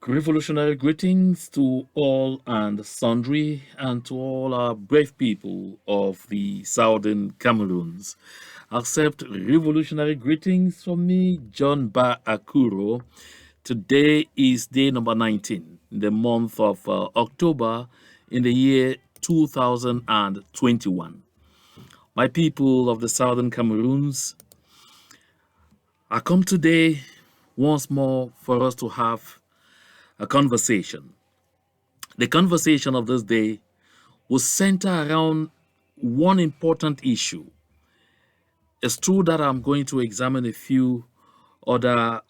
Revolutionary greetings to all and sundry, and to all our brave people of the southern Cameroons. Accept revolutionary greetings from me, John Ba Akuro. Today is day number 19 in the month of October in the year 2021. My people of the southern Cameroons, I come today once more for us to have a conversation. The conversation of this day will center around one important issue. It's true that I'm going to examine a few other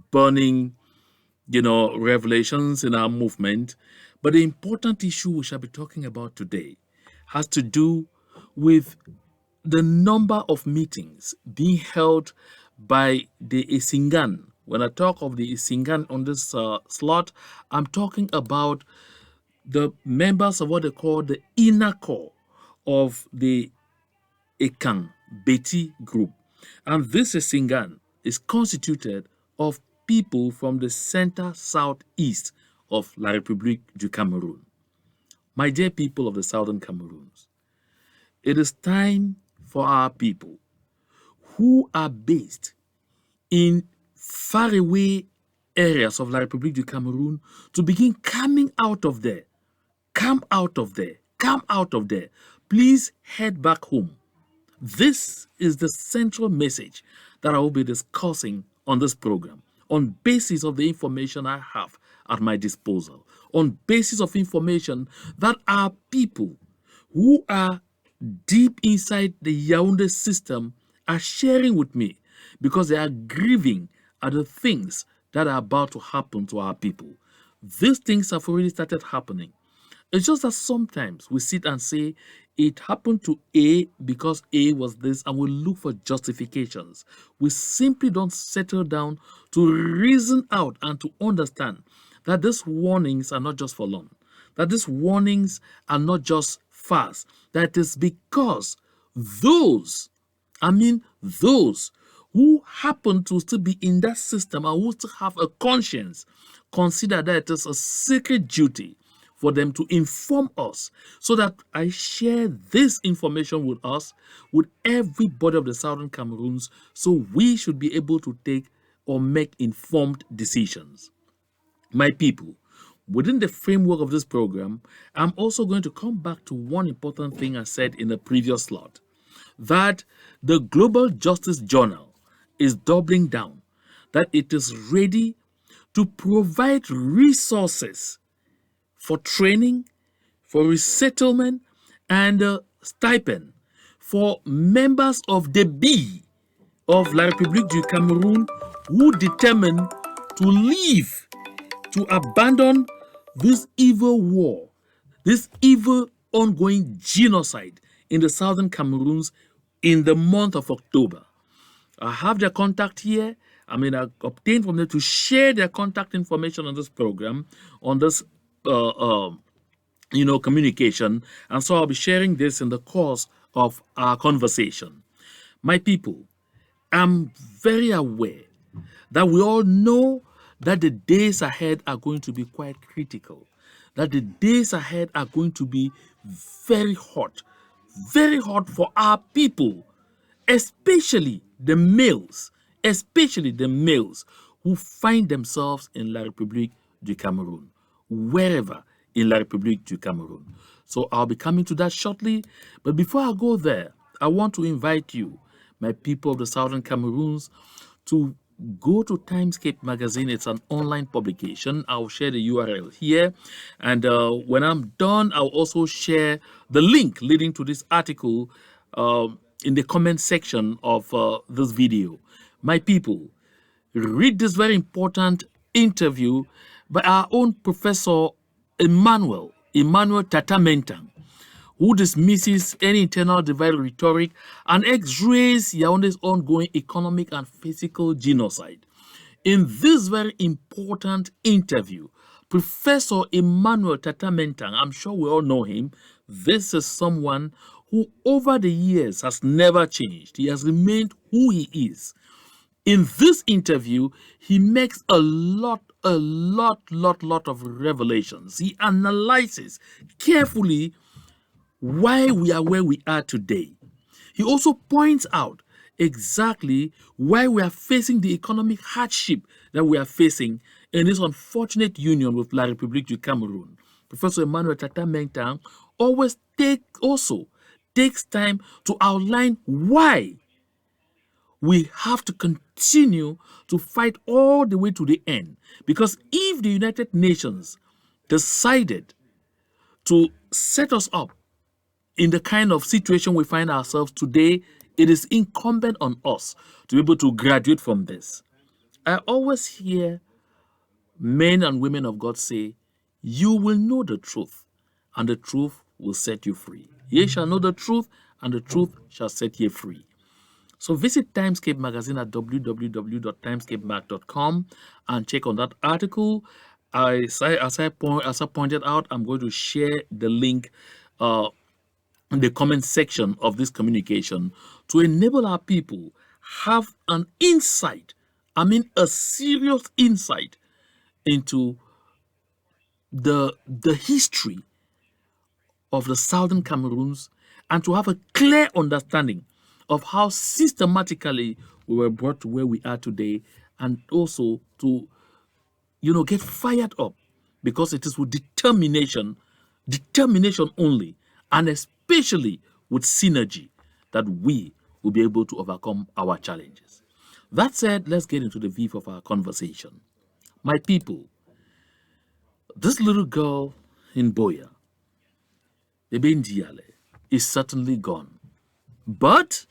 burning, revelations in our movement, but the important issue we shall be talking about today has to do with the number of meetings being held by the Isingan. When I talk of the Isingan on this slot, I'm talking about the members of what they call the inner core of the Ekan Beti group. And this Isingan is constituted of people from the center southeast of La République du Cameroun. My dear people of the southern Cameroons, it is time for our people who are based in faraway areas of La République du Cameroun to begin coming out of there. Come out of there. Come out of there. Please head back home. This is the central message that I will be discussing on this program on basis of the information I have at my disposal, on basis of information that our people who are deep inside the Yaoundé system are sharing with me because they are grieving at the things that are about to happen to our people. These things have already started happening. It's just that sometimes we sit and say it happened to A because A was this, and we look for justifications. We simply don't settle down to reason out and to understand that these warnings are not just for long, that these warnings are not just fast, that it is because those who happen to still be in that system and who still have a conscience consider that it is a sacred duty for them to inform us, so that I share this information with us, with everybody of the southern Cameroons, so we should be able to take or make informed decisions. My people, within the framework of this program, I'm also going to come back to one important thing I said in the previous slot, that the Global Justice Journal is doubling down, that it is ready to provide resources for training, for resettlement, and stipend for members of the B of La République du Cameroun who determine to leave, to abandon this evil war, this evil ongoing genocide in the southern Cameroons in the month of October. I have their contact here. I obtained from them to share their contact information on this program, on this communication, and so I'll be sharing this in the course of our conversation. My people, I'm very aware that we all know that the days ahead are going to be quite critical, that the days ahead are going to be very hot for our people, especially the males who find themselves in La République du Cameroun, wherever in La République du Cameroun. So I'll be coming to that shortly. But before I go there, I want to invite you, my people of the southern Cameroons, to go to Timescape magazine. It's an online publication. I'll share the URL here. And when I'm done, I'll also share the link leading to this article in the comment section of this video. My people, read this very important interview by our own Professor Emmanuel Tatamentang, who dismisses any internal divide rhetoric and x-rays Yaoundé's ongoing economic and physical genocide. In this very important interview, Professor Emmanuel Tatamentang, I'm sure we all know him, this is someone who over the years has never changed. He has remained who he is. In this interview, he makes a lot of revelations. He analyzes carefully why we are where we are today. He also points out exactly why we are facing the economic hardship that we are facing in this unfortunate union with La République du Cameroun. Professor Emmanuel Tata Mentang always takes time to outline why we have to continue to fight all the way to the end. Because if the United Nations decided to set us up in the kind of situation we find ourselves today, it is incumbent on us to be able to graduate from this. I always hear men and women of God say, you will know the truth, and the truth will set you free. Ye shall know the truth, and the truth shall set you free. So visit Timescape magazine at www.timescapemag.com and check on that article. As I pointed out, I'm going to share the link in the comment section of this communication to enable our people have an insight, a serious insight into the history of the Southern Cameroons, and to have a clear understanding of how systematically we were brought to where we are today, and also to get fired up, because it is with determination only, and especially with synergy, that we will be able to overcome our challenges. That said, let's get into the beef of our conversation. My people, this little girl in Boya, Bebe Ndiale, is certainly gone. But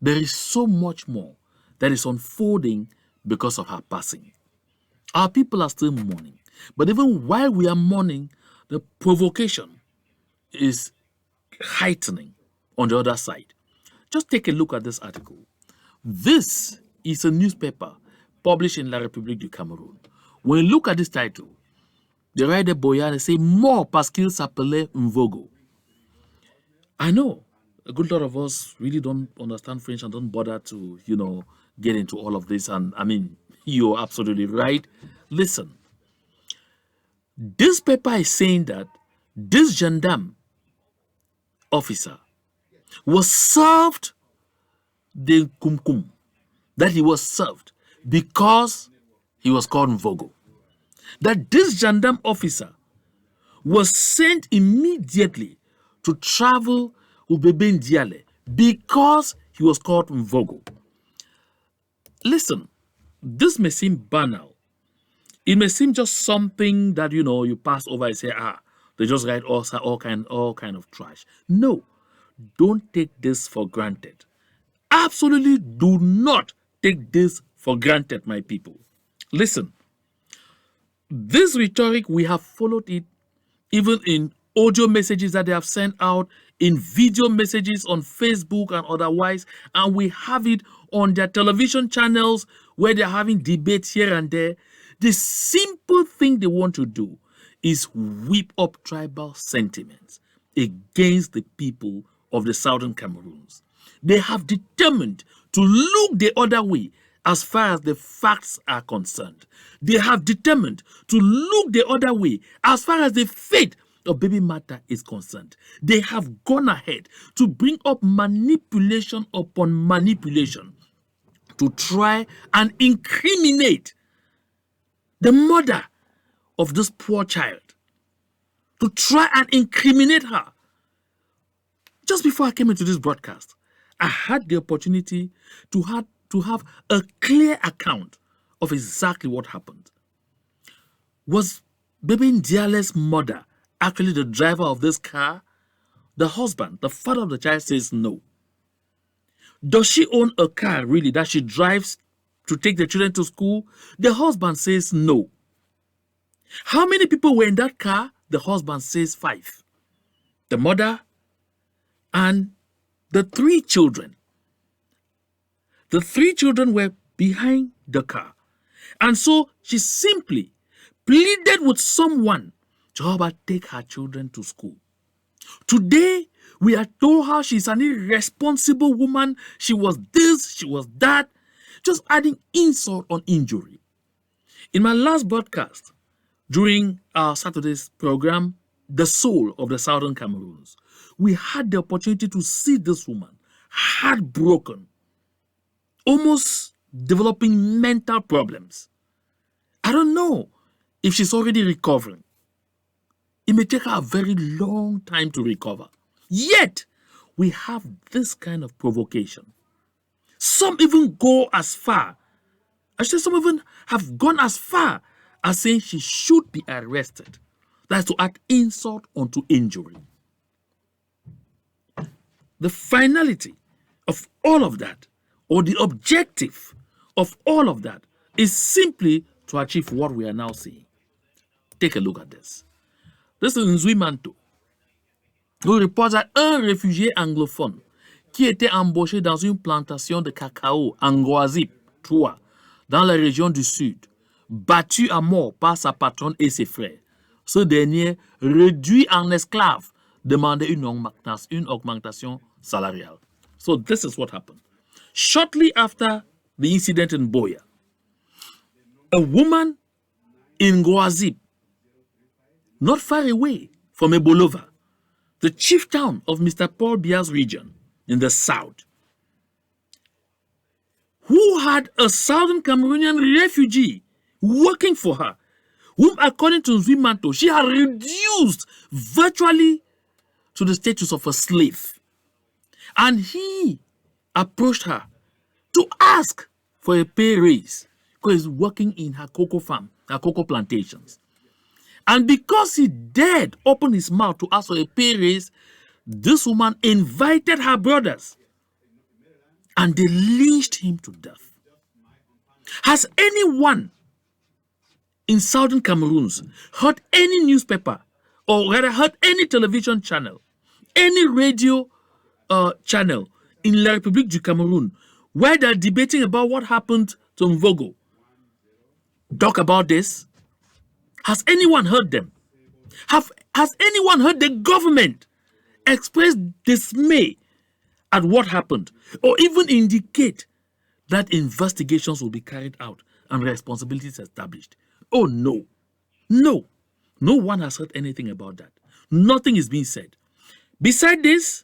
there is so much more that is unfolding because of her passing. Our people are still mourning. But even while we are mourning, the provocation is heightening on the other side. Just take a look at this article. This is a newspaper published in La République du Cameroun. When you look at this title, they write the Boya and say, "Mort parce qu'il s'appelait Mvogo." I know a good lot of us really don't understand French and don't bother to, get into all of this. And you're absolutely right. Listen, this paper is saying that this gendarme officer was served the kumkum, that he was served because he was called Mvogo. That this gendarme officer was sent immediately to travel with Bebe Ndiale because he was called Mvogo. Listen, this may seem banal. It may seem just something that you pass over and say, they just write all kind of trash. No, don't take this for granted. Absolutely do not take this for granted, my people. Listen, this rhetoric, we have followed it even in audio messages that they have sent out, in video messages on Facebook and otherwise, and we have it on their television channels where they're having debates here and there. The simple thing they want to do is whip up tribal sentiments against the people of the Southern Cameroons. They have determined to look the other way as far as the facts are concerned. They have determined to look the other way as far as the fate of baby matter is concerned. They have gone ahead to bring up manipulation upon manipulation to try and incriminate the mother of this poor child, to try and incriminate her. Just before I came into this broadcast, I had the opportunity to have a clear account of exactly what happened. Was Bebe Ndiale's mother actually the driver of this car? The husband, the father of the child, says no. Does she own a car really that she drives to take the children to school? The husband says no. How many people were in that car? The husband says 5. The mother and the 3 children. The 3 children were behind the car. And so she simply pleaded with someone to help her take her children to school. Today, we are told how she's an irresponsible woman. She was this, she was that. just adding insult on injury. In my last broadcast, during our Saturday's program, The Soul of the Southern Cameroons, we had the opportunity to see this woman heartbroken, almost developing mental problems. I don't know if she's already recovering. It may take her a very long time to recover. Yet, we have this kind of provocation. Some even go as far, some even have gone as far as saying she should be arrested. That's to add insult onto injury. The finality of all of that, or the objective of all of that, is simply to achieve what we are now seeing. Take a look at this. This is Nzui Manto, who reporte un réfugié anglophone qui était embauché dans une plantation de cacao en Ngoazip, 3, dans la région du Sud, battu à mort par sa patronne et ses frères. Ce dernier, réduit en esclave, demandait une augmentation salariale. So this is what happened. Shortly after the incident in Boya, a woman in Ngoazip, not far away from Ebolova, the chief town of Mr. Paul Biya's region in the south, who had a Southern Cameroonian refugee working for her, whom, according to Nzui, she had reduced virtually to the status of a slave. And he approached her to ask for a pay raise because he's working in her cocoa farm, her cocoa plantations. And because he dared open his mouth to ask for a pay raise, this woman invited her brothers and they lynched him to death. Has anyone in Southern Cameroons heard any newspaper, or rather heard any television channel, any radio channel in La Republique du Cameroun where they're debating about what happened to Mvogo? Talk about this? Has anyone heard them? Has anyone heard the government express dismay at what happened, or even indicate that investigations will be carried out and responsibilities established? Oh no, no one has heard anything about that. Nothing is being said. Beside this,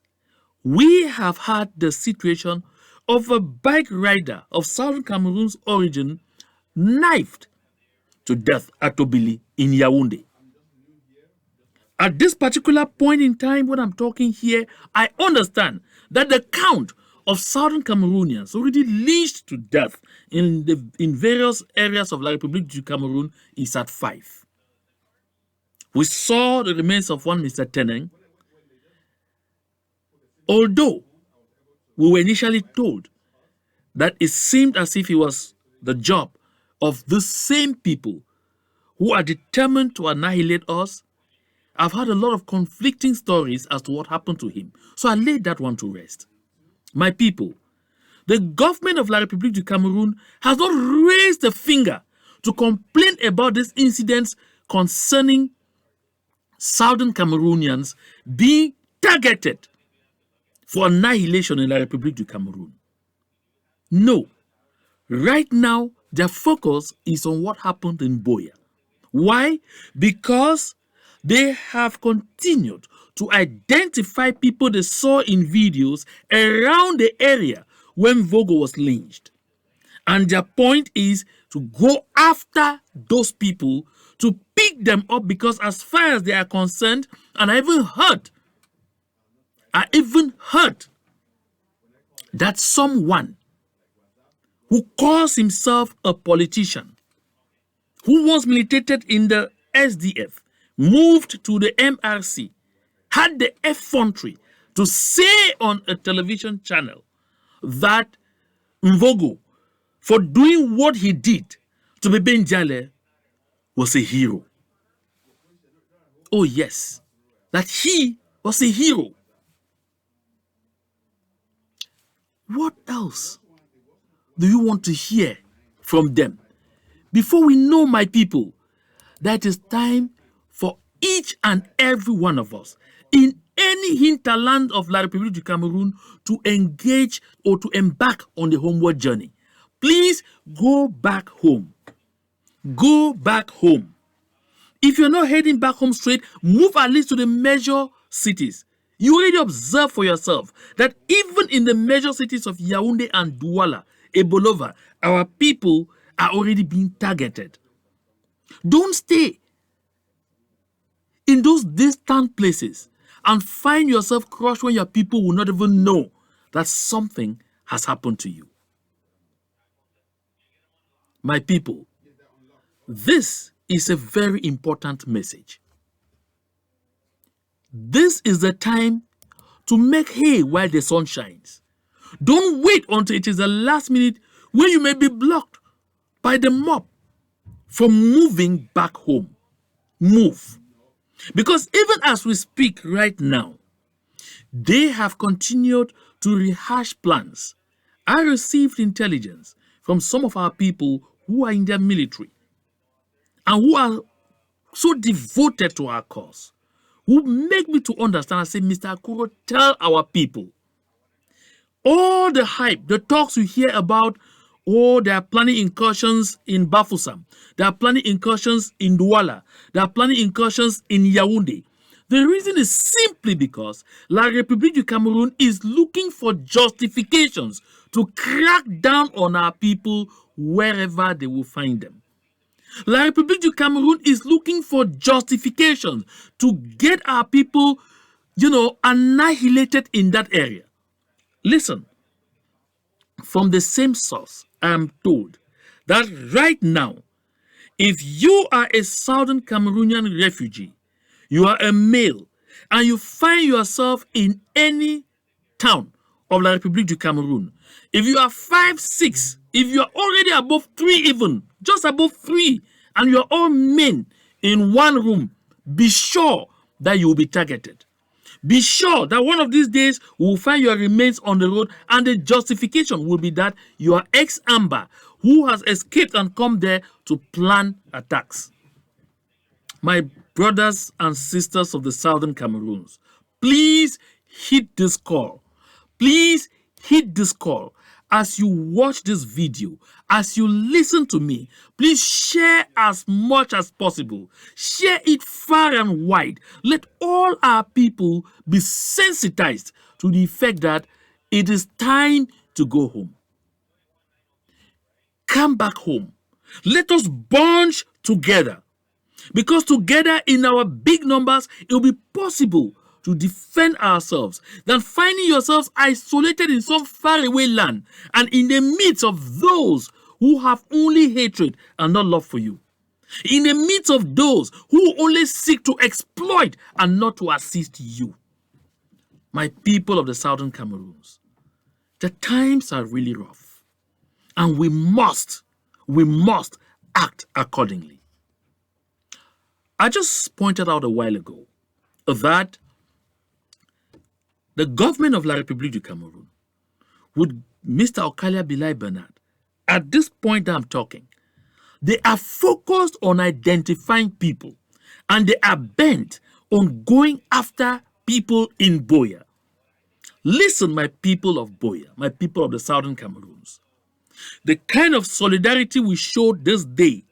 we have had the situation of a bike rider of Southern Cameroon's origin knifed to death at Tobili in Yaoundé. At this particular point in time when I'm talking here, I understand that the count of Southern Cameroonians already lynched to death in various areas of La Republique du Cameroun is at 5. We saw the remains of one Mr. Teneng. Although we were initially told that it seemed as if it was the job of the same people who are determined to annihilate us, I've heard a lot of conflicting stories as to what happened to him. So I laid that one to rest. My people, the government of La Republique du Cameroun has not raised a finger to complain about these incidents concerning Southern Cameroonians being targeted for annihilation in La Republique du Cameroun. No. Right now, their focus is on what happened in Boya. Why? Because they have continued to identify people they saw in videos around the area when Vogo was lynched. And their point is to go after those people, to pick them up, because as far as they are concerned, and I even heard that someone who calls himself a politician, who once militated in the SDF, moved to the MRC, had the effrontery to say on a television channel that Mvogo, for doing what he did to Bebe Njale, was a hero. Oh yes, that he was a hero. What else do you want to hear from them? Before we know, my people, that it's time for each and every one of us in any hinterland of La République du Cameroun to engage or to embark on the homeward journey. Please go back home. Go back home. If you're not heading back home straight, move at least to the major cities. You already observe for yourself that even in the major cities of Yaoundé and Douala, Ebolova, our people are already being targeted. Don't stay in those distant places and find yourself crushed when your people will not even know that something has happened to you. My people, this is a very important message. This is the time to make hay while the sun shines. Don't wait until it is the last minute when you may be blocked by the mob from moving back home. Move. Because even as we speak right now, they have continued to rehash plans. I received intelligence from some of our people who are in their military and who are so devoted to our cause, who make me to understand and say, Mr. Akuro, tell our people. All the hype, the talks you hear about, oh, they are planning incursions in Bafoussam, they are planning incursions in Douala, they are planning incursions in Yaoundé. The reason is simply because La République du Cameroun is looking for justifications to crack down on our people wherever they will find them. La République du Cameroun is looking for justifications to get our people, annihilated in that area. Listen, from the same source, I am told that right now, if you are a Southern Cameroonian refugee, you are a male, and you find yourself in any town of La République du Cameroun, if you are 5'6", if you are already above 3 even, just above 3, and you are all men in one room, be sure that you will be targeted. Be sure that one of these days we will find your remains on the road, and the justification will be that you are ex-Amber who has escaped and come there to plan attacks. My brothers and sisters of the Southern Cameroons, please hit this call. Please hit this call. As you watch this video, as you listen to me, please share as much as possible. Share it far and wide. Let all our people be sensitized to the fact that it is time to go home. Come back home. Let us bunch together. Because together in our big numbers, it will be possible to defend ourselves than finding yourselves isolated in some faraway land and in the midst of those who have only hatred and not love for you. In the midst of those who only seek to exploit and not to assist you. My people of the Southern Cameroons, the times are really rough, and we must act accordingly. I just pointed out a while ago that the government of La République du Cameroun, with Mr. Okalia Bilai Bernard, at this point that I'm talking, they are focused on identifying people, and they are bent on going after people in Boya. Listen, my people of Boya, my people of the Southern Cameroons, the kind of solidarity we showed this day,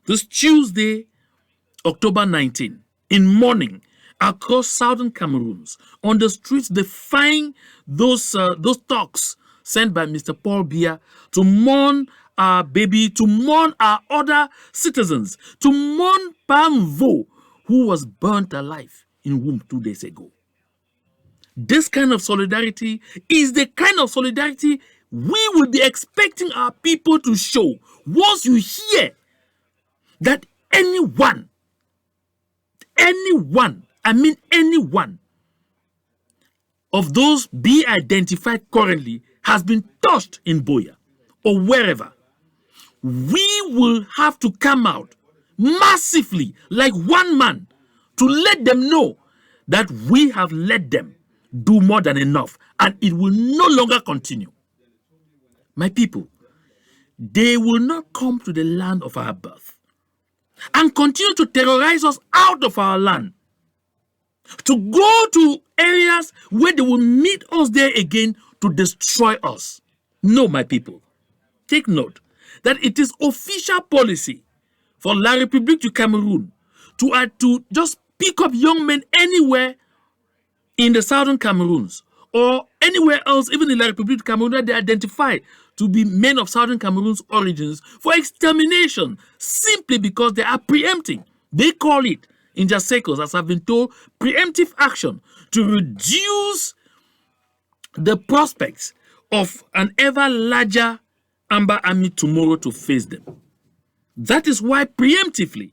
this Tuesday, October 19, in mourning across Southern Cameroons, on the streets defying those talks sent by Mr. Paul Biya to mourn our baby, to mourn our other citizens, to mourn Pamvo, who was burnt alive in womb 2 days ago. This kind of solidarity is the kind of solidarity we will be expecting our people to show once you hear that anyone, of those being identified currently has been touched in Boya or wherever. We will have to come out massively like one man to let them know that we have let them do more than enough and it will no longer continue. My people, they will not come to the land of our birth and continue to terrorize us out of our land, to go to areas where they will meet us there again to destroy us. No, my people. take note that it is official policy for La République du Cameroun to just pick up young men anywhere in the southern Cameroons or anywhere else, even in La République du Cameroun, that they identify to be men of southern Cameroon's origins for extermination simply because they are preempting. They call it, in their circles, as I've been told, preemptive action to reduce the prospects of an ever larger Amber army tomorrow to face them. That is why preemptively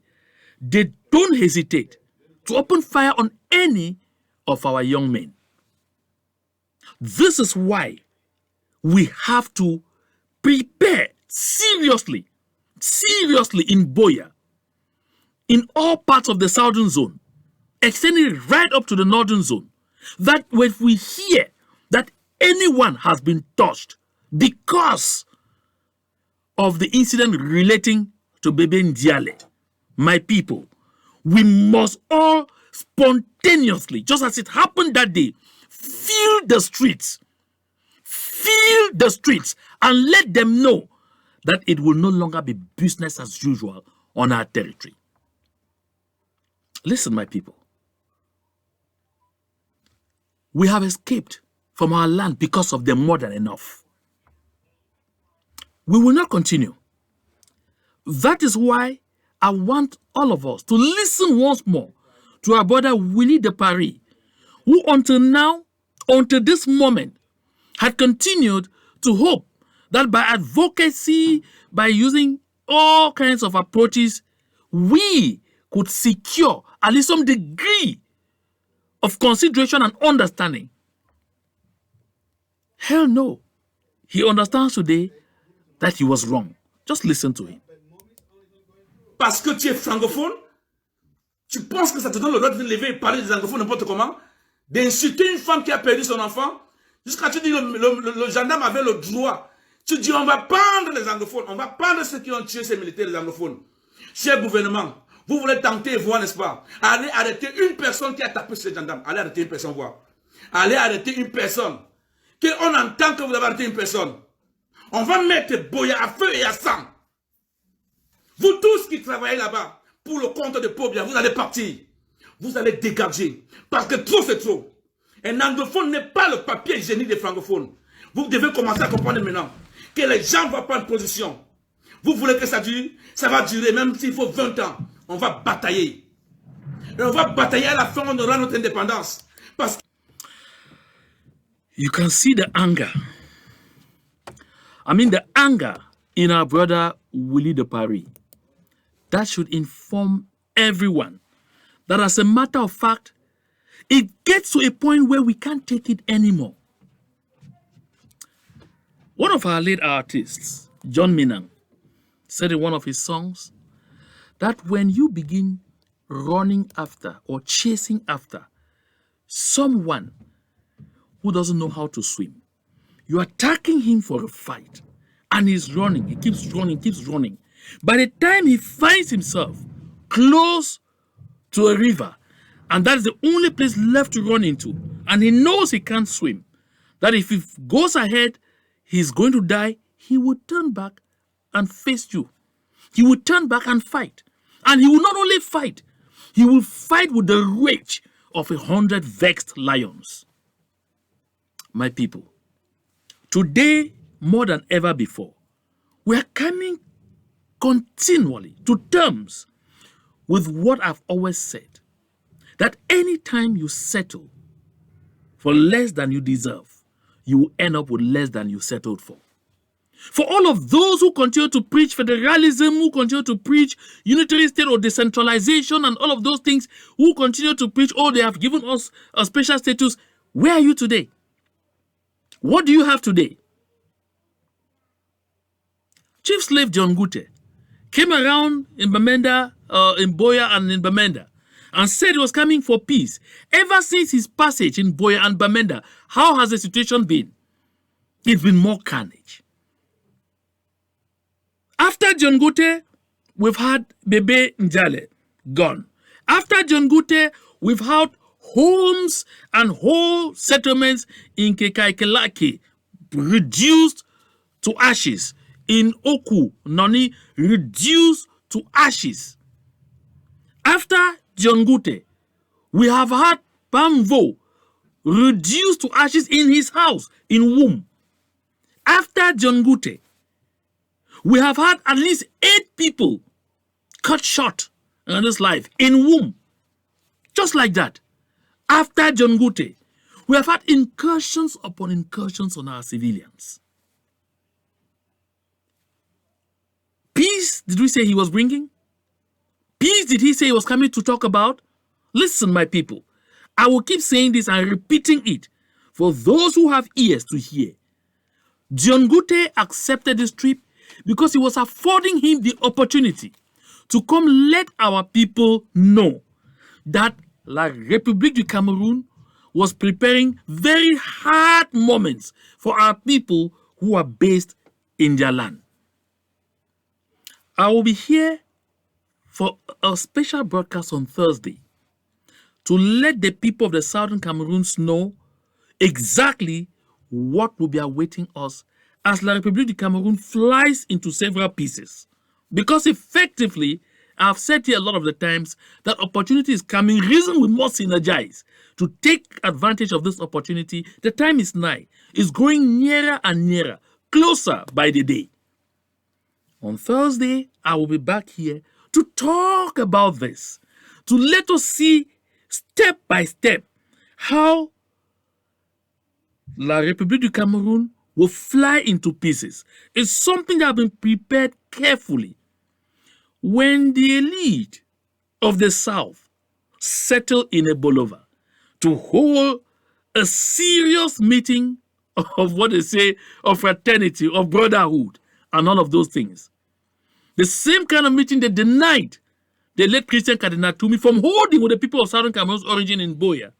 they don't hesitate to open fire on any of our young men. This is why we have to prepare seriously in Boya, in all parts of the southern zone, extending right up to the northern zone, that when we hear that anyone has been touched because of the incident relating to Bebe Ndiale, my people, we must all spontaneously, just as it happened that day, fill the streets, and let them know that it will no longer be business as usual on our territory. Listen, my people. We have escaped from our land because of them more than enough. We will not continue. That is why I want all of us to listen once more to our brother Willie de Paris, who until now, until this moment, had continued to hope that by advocacy, by using all kinds of approaches, we could secure at least some degree of consideration and understanding. Hell no. He understands today that he was wrong. Just listen to him. Parce que tu es francophone, tu penses que ça te donne le droit de lever et parler des anglophones n'importe comment, d'insulter une femme qui a perdu son enfant, jusqu'à tu dis le gendarme avait le droit. Tu dis on va prendre les anglophones, on va prendre ceux qui ont tué ces militaires, les anglophones. Cher gouvernement, vous voulez tenter et voir, n'est-ce pas? Allez arrêter une personne qui a tapé ce gendarme. Allez arrêter une personne, voir. Allez arrêter une personne. Qu'on entend que vous avez arrêté une personne. On va mettre Boya à feu et à sang. Vous tous qui travaillez là-bas, pour le compte de Pobia, vous allez partir. Vous allez dégager. Parce que trop, c'est trop. Un anglophone n'est pas le papier hygiénique des francophones. Vous devez commencer à comprendre maintenant que les gens vont prendre position. Vous voulez que ça dure? Ça va durer, même s'il faut 20 ans. On va batailler. Et on va batailler à la fin, on aura notre indépendance. Parce que you can see the anger. I mean the anger in our brother Willie de Paris. That should inform everyone that as a matter of fact, it gets to a point where we can't take it anymore. One of our late artists, John Minang, said in one of his songs that when you begin running after or chasing after someone who doesn't know how to swim, you're attacking him for a fight, and he's running, he keeps running. By the time he finds himself close to a river, and that's the only place left to run into, and he knows he can't swim, that if he goes ahead, he's going to die, he would turn back and face you. He would turn back and fight. And he will not only fight, he will fight with the rage of 100 vexed lions. My people, today, more than ever before, we are coming continually to terms with what I've always said, that anytime you settle for less than you deserve, you will end up with less than you settled for. For all of those who continue to preach federalism, who continue to preach unitary state or decentralization and all of those things, who continue to preach, oh, they have given us a special status, where are you today? What do you have today? Chief Slave John Gute came around in Bamenda, in Boya and in Bamenda, and said he was coming for peace. Ever since his passage in Boya and Bamenda, how has the situation been? It's been more carnage. After John Gute, we've had Bebe Njale gone. After John Gute, we've had homes and whole settlements in Kekaikelaki reduced to ashes in Oku, Noni, reduced to ashes. After John Gute, we have had Bamvo reduced to ashes in his house in Womb. After John Gute, we have had at least 8 people cut short in this life in Womb. Just like that. After John Gute, we have had incursions upon incursions on our civilians. Peace, did we say he was bringing? Peace, did he say he was coming to talk about? Listen, my people, I will keep saying this and repeating it for those who have ears to hear. John Gute accepted this trip because he was affording him the opportunity to come let our people know that La République du Cameroun was preparing very hard moments for our people who are based in their land. I will be here for a special broadcast on Thursday to let the people of the Southern Cameroons know exactly what will be awaiting us as La République du Cameroun flies into several pieces. Because effectively, I've said here a lot of the times that opportunity is coming. Reason we must synergize to take advantage of this opportunity. The time is nigh. It's growing nearer and nearer, closer by the day. On Thursday, I will be back here to talk about this, to let us see step by step how La République du Cameroun will fly into pieces. It's something that has been prepared carefully. When the elite of the South settled in Ebolova to hold a serious meeting of what they say of fraternity, of brotherhood, and all of those things, the same kind of meeting they denied the late Christian Cardinal Tumi from holding with the people of Southern Cameroon's origin in Boya.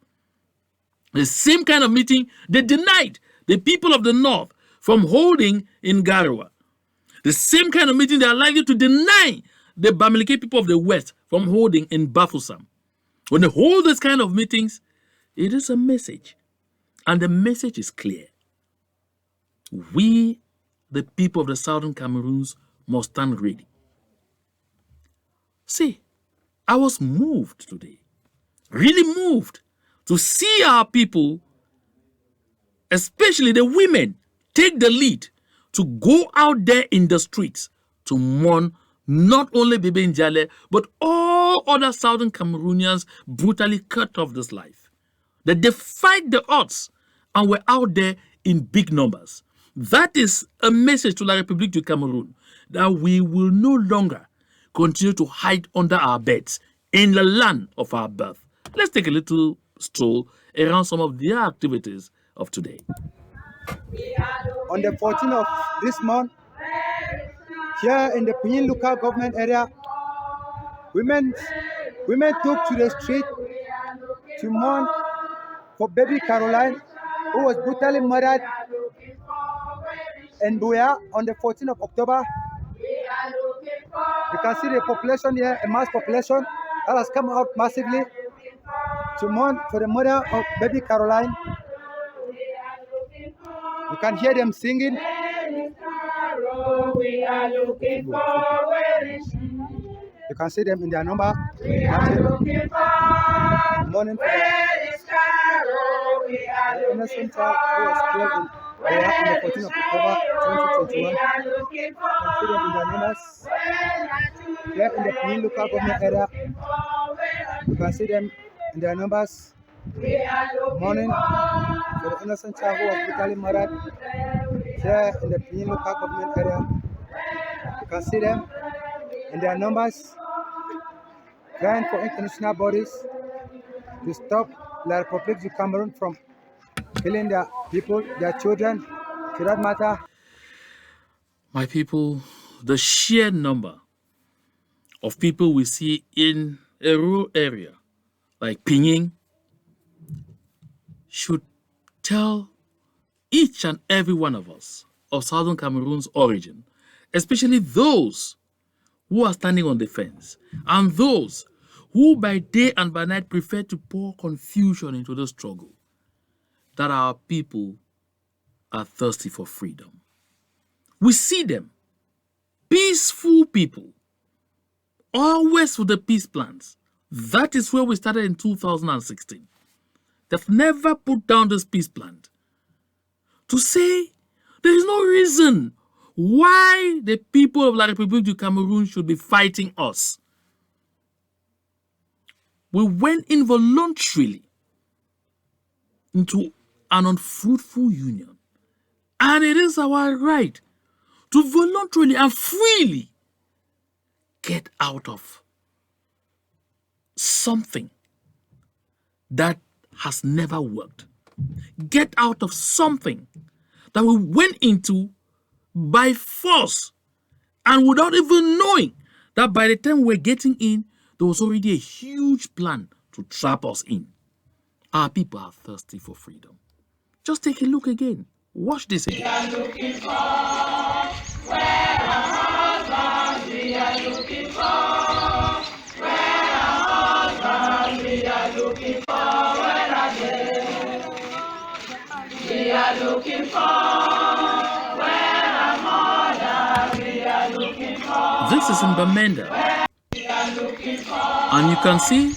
The same kind of meeting they denied the people of the North from holding in Garoua. The same kind of meeting they are likely to deny the Bamileke people of the West from holding in Bafoussam. When they hold this kind of meetings, it is a message. And the message is clear. We, the people of the Southern Cameroons, must stand ready. See, I was moved today, really moved, to see our people, especially the women, take the lead to go out there in the streets to mourn not only Bibi Njale, but all other Southern Cameroonians brutally cut off this life. They defied the odds and were out there in big numbers. That is a message to La République du Cameroun, that we will no longer continue to hide under our beds in the land of our birth. Let's take a little stroll around some of the activities of today. On the 14th of this month, here in the Pinyin local government area, women took to the street to mourn for baby Caroline, who was brutally murdered in Buea on the 14th of October. You can see the population here, a mass population that has come out massively to mourn for the murder of baby Caroline. You can hear them singing. You can see them in their number. Mourning for the innocent child who was killed on the 14th of October 2021. You can see them in their numbers. Here in the Pinyin local government area, you can see them in their numbers. Mourning for the innocent child who was brutally murdered. Here in the Pinyin local government area, you can see them in their numbers, crying for international bodies to stop La République du Cameroun from killing their people, their children, for that matter. My people, the sheer number of people we see in a rural area like Pinyin should tell each and every one of us of Southern Cameroon's origin, especially those who are standing on the fence and those who by day and by night prefer to pour confusion into the struggle, that our people are thirsty for freedom. We see them peaceful people, always with the peace plans. That is where we started in 2016. They've never put down this peace plan to say there is no reason why the people of La République du Cameroun should be fighting us. We went involuntarily into an unfruitful union. And it is our right to voluntarily and freely get out of something that has never worked. Get out of something that we went into by force and without even knowing that by the time we're getting in, there was already a huge plan to trap us in. Our people are thirsty for freedom. Just take a look again. Watch this again. We are looking for where our husbands. We are looking for where our husbands. We are looking for where are they? We are looking for where our mothers. We are looking for. This is in Bamenda. And you can see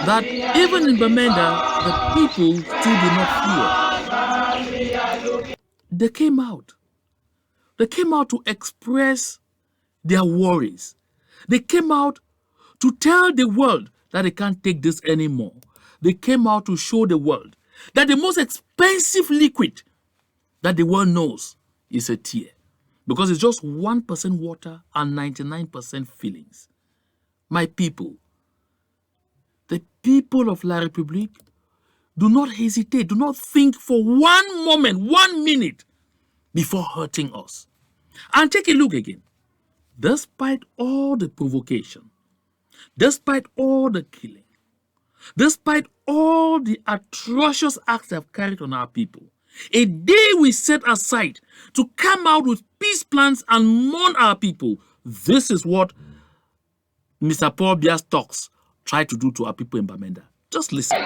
that even in Bamenda, the people still do not fear. They came out. They came out to express their worries. They came out to tell the world that they can't take this anymore. They came out to show the world that the most expensive liquid that the world knows is a tear. Because it's just 1% water and 99% feelings. My people, the people of La République, do not hesitate, do not think for one moment, 1 minute before hurting us. And take a look again. Despite all the provocation, despite all the killing, despite all the atrocious acts they have carried on our people, a day we set aside to come out with peace plans and mourn our people. This is what Mr. Paul Biya's talks try to do to our people in Bamenda. Just listen.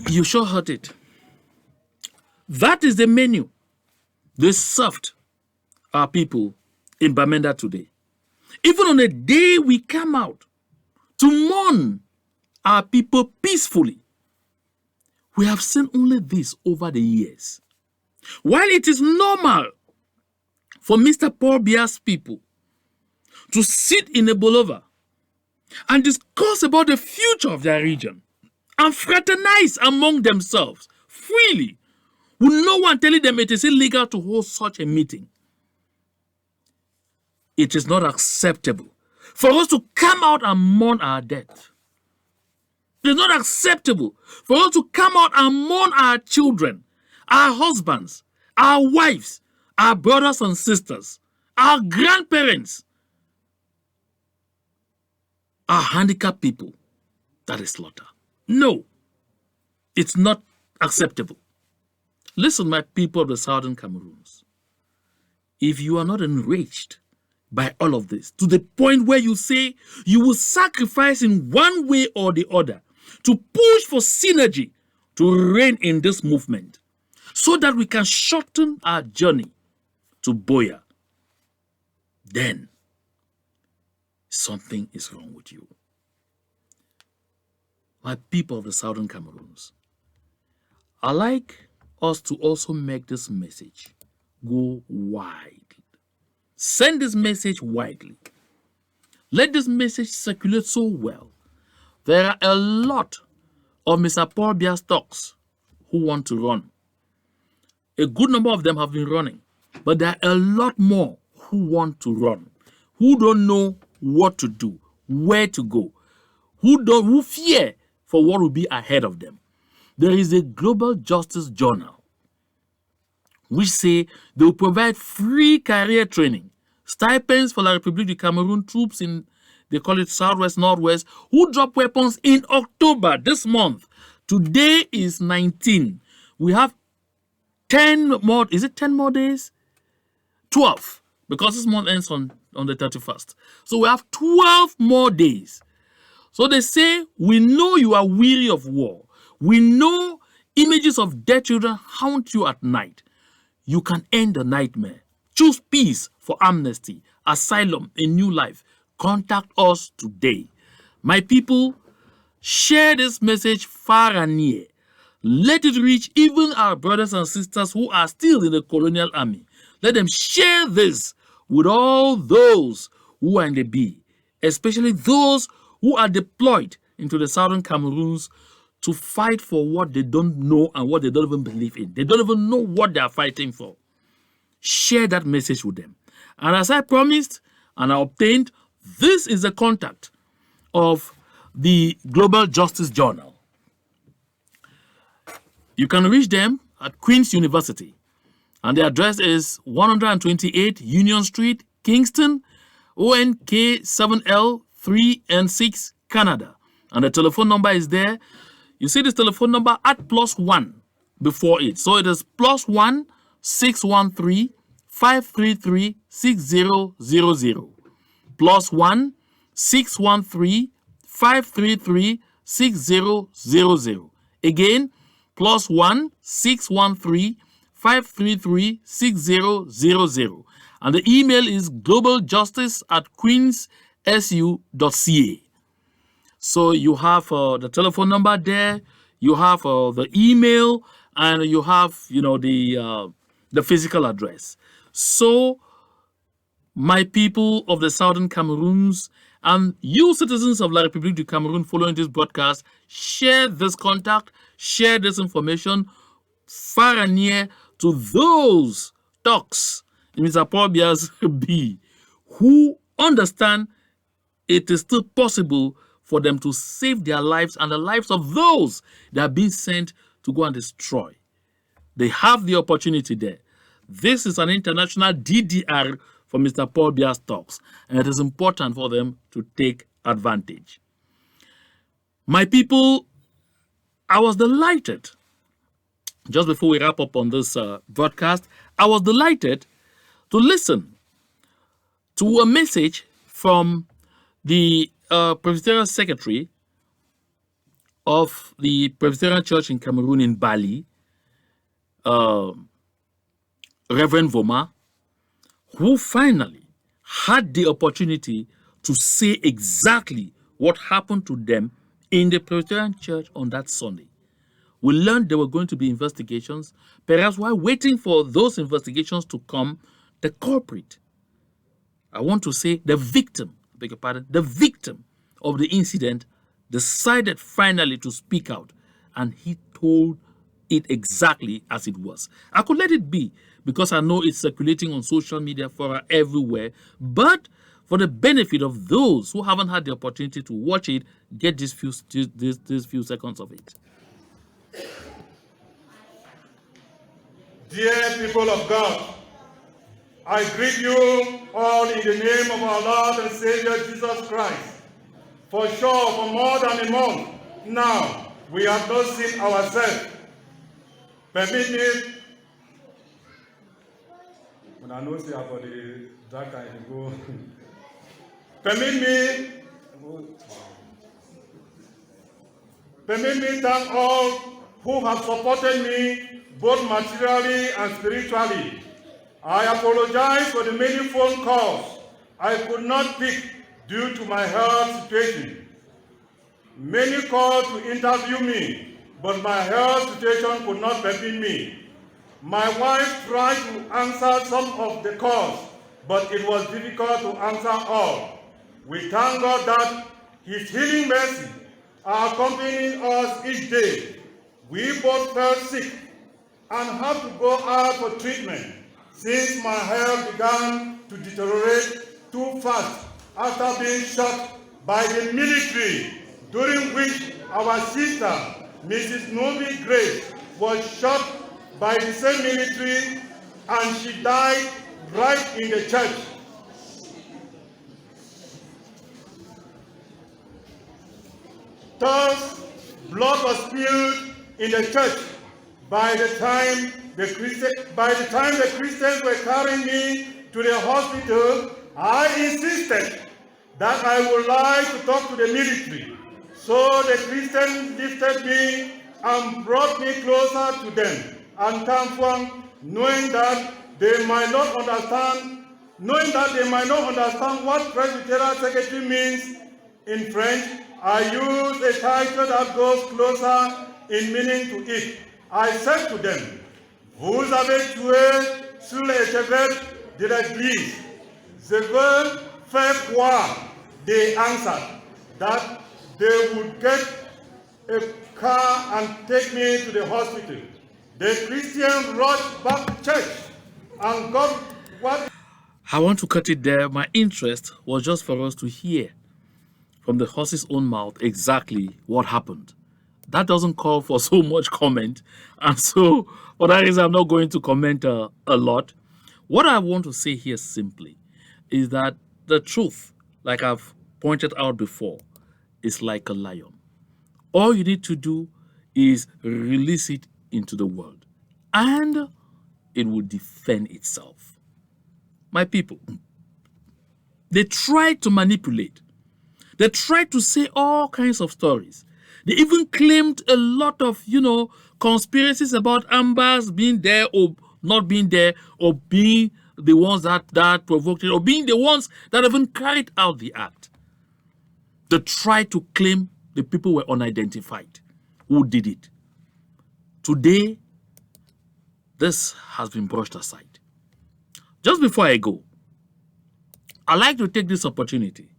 You sure heard it. That is the menu they served our people in Bamenda today. Even on the day we come out to mourn our people peacefully, we have seen only this over the years. While it is normal for Mr. Paul Biya's people to sit in a boulevard and discuss about the future of their region and fraternize among themselves freely, with no one telling them it is illegal to hold such a meeting, it is not acceptable for us to come out and mourn our death. It is not acceptable for us to come out and mourn our children, our husbands, our wives, our brothers and sisters, our grandparents, our handicapped people that is slaughter. No, it's not acceptable. Listen, my people of the southern Cameroons. If you are not enraged by all of this, to the point where you say you will sacrifice in one way or the other to push for synergy to reign in this movement so that we can shorten our journey to Boya, then something is wrong with you. My people of the southern Cameroons, I like us to also make this message go wide. Send this message widely. Let this message circulate so well. There are a lot of Mr. Paul Biya's talks who want to run. A good number of them have been running, but there are a lot more who want to run, who don't know what to do, where to go, who fear for what will be ahead of them. There is a global justice journal which say they will provide free career training, stipends for La République du Cameroun troops in, they call it Southwest, Northwest, who drop weapons in October this month. Today is 19. We have 10 more, is it 10 more days 12, because this month ends on the 31st. So we have 12 more days. So they say, we know you are weary of war. We know images of dead children haunt you at night. You can end the nightmare. Choose peace for amnesty, asylum, a new life. Contact us today. My people, share this message far and near. Let it reach even our brothers and sisters who are still in the colonial army. Let them share this with all those who are in the B, especially those who are deployed into the southern Cameroons to fight for what they don't know and what they don't even believe in. They don't even know what they are fighting for. Share that message with them. And as I promised and I obtained, this is the contact of the Global Justice Journal. You can reach them at Queen's University, and the address is 128 Union Street, Kingston, ONK 7L 3N6, Canada. And the telephone number is there. You see this telephone number at +1 before it. So it is +1 613 533 6000. +1 613 533 6000. Again, +1 613 533 6000. And the email is globaljustice@queensu.ca. So you have the telephone number there, you have the email, and you have, the physical address. So, my people of the Southern Cameroons and you citizens of La République du Cameroun following this broadcast, share this contact, share this information far and near to those talks in Mr. Paul Biya's B who understand it is still possible for them to save their lives and the lives of those that are being sent to go and destroy. They have the opportunity there. This is an international DDR for Mr. Paul Biya's talks, and it is important for them to take advantage. My people, I was delighted, just before we wrap up on this broadcast, I was delighted to listen to a message from the Presbyterian Secretary of the Presbyterian Church in Cameroon in Bali, Reverend Voma, who finally had the opportunity to say exactly what happened to them in the Presbyterian Church on that Sunday. We learned there were going to be investigations. Perhaps while waiting for those investigations to come, the culprit, I want to say the victim, beg your pardon, the victim of the incident decided finally to speak out, and he told it exactly as it was. I could let it be because I know it's circulating on social media for everywhere, but for the benefit of those who haven't had the opportunity to watch it, get these few seconds of it. Dear people of God, I greet you all in the name of our Lord and Savior Jesus Christ. For sure, for more than a month now, we have not seen ourselves. Permit me, when I know say about the dark I go. Permit me thank all who have supported me both materially and spiritually. I apologize for the many phone calls I could not pick due to my health situation. Many called to interview me, but my health situation could not permit me. My wife tried to answer some of the calls, but it was difficult to answer all. We thank God that His healing mercy are accompanying us each day. We both felt sick and had to go out for treatment since my health began to deteriorate too fast after being shot by the military, during which our sister, Mrs. Nomi Grace, was shot by the same military and she died right in the church. Thus, blood was spilled in the church by the time the Christians were carrying me to the hospital, I insisted that I would like to talk to the military. So the Christians lifted me and brought me closer to them. And Tamfuang, knowing that they might not understand what Presbyterian secretary means in French, I used a title that goes closer in meaning to it. I said to them, "Vous avez tué sur les évêques de l'Église. Je veux faire quoi?" They answered that they would get a car and take me to the hospital. The Christians rushed back to church and got what. I want to cut it there. My interest was just for us to hear from the horse's own mouth exactly what happened. That doesn't call for so much comment. And so, for that reason, I'm not going to comment a lot. What I want to say here simply is that the truth, like I've pointed out before, is like a lion. All you need to do is release it into the world, and it will defend itself. My people, they try to manipulate. They try to say all kinds of stories. They even claimed a lot of, conspiracies about Ambas being there or not being there, or being the ones that provoked it, or being the ones that even carried out the act. They tried to claim the people were unidentified who did it. Today, this has been brushed aside. Just before I go, I'd like to take this opportunity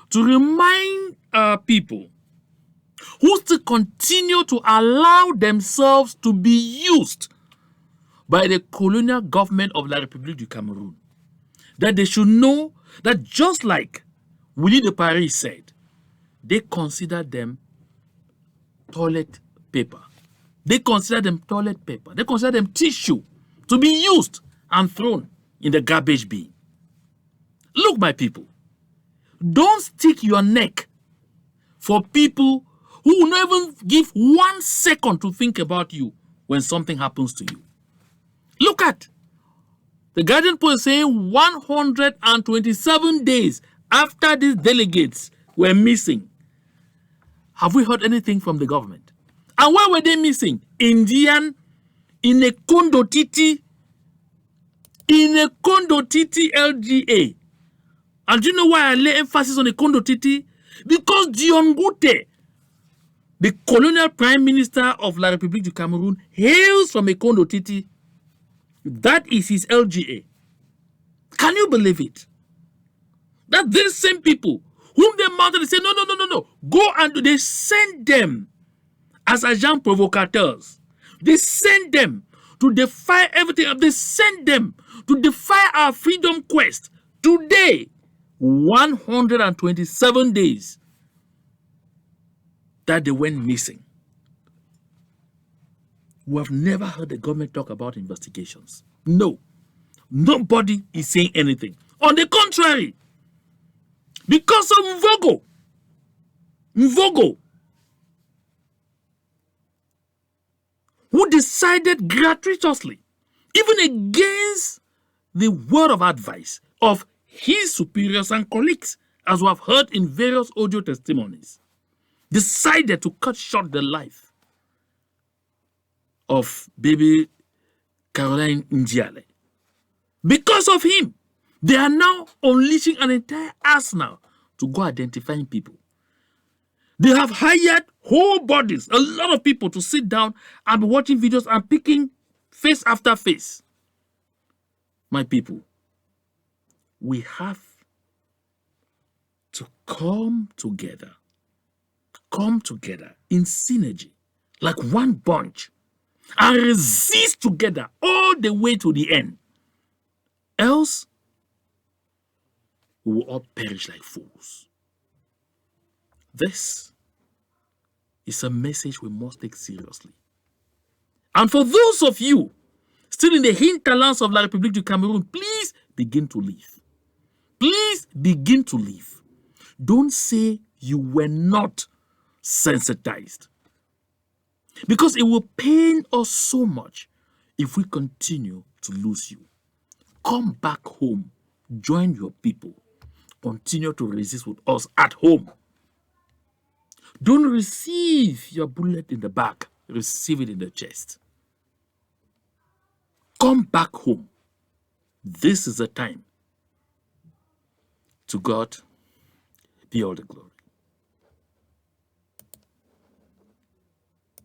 to remind our people who still continue to allow themselves to be used by the colonial government of la République du Cameroun, that they should know that just like Willie de Paris said, they consider them toilet paper. They consider them toilet paper. They consider them tissue to be used and thrown in the garbage bin. Look, my people, don't stick your neck for people who will not even give 1 second to think about you when something happens to you. Look at the Guardian Post saying 127 days after these delegates were missing. Have we heard anything from the government? And why were they missing? In a Kondo Titi LGA. And do you know why I lay emphasis on the Kondo Titi? Because Dion Ngute, the colonial prime minister of la République du Cameroun, hails from a Kondo Titi. That is his LGA. Can you believe it? That these same people whom they mounted, they say, no. Go and they send them as agents provocateurs. They send them to defy everything. They send them to defy our freedom quest. Today, 127 days that they went missing. We have never heard the government talk about investigations. No. Nobody is saying anything. On the contrary, because of Mvogo, who decided gratuitously, even against the word of advice of his superiors and colleagues, as we have heard in various audio testimonies, decided to cut short the life of baby Caroline Ndiale. Because of him, they are now unleashing an entire arsenal to go identifying people. They have hired whole bodies, a lot of people, to sit down and be watching videos and picking face after face. My people, we have to come together in synergy, like one bunch, and resist together all the way to the end. Else, we will all perish like fools. This is a message we must take seriously. And for those of you still in the hinterlands of la République du Cameroun, please begin to leave. Please begin to leave. Don't say you were not sensitized, because it will pain us so much if we continue to lose you. Come back home. Join your people. Continue to resist with us at home. Don't receive your bullet in the back. Receive it in the chest. Come back home. This is the time. To God be all the glory.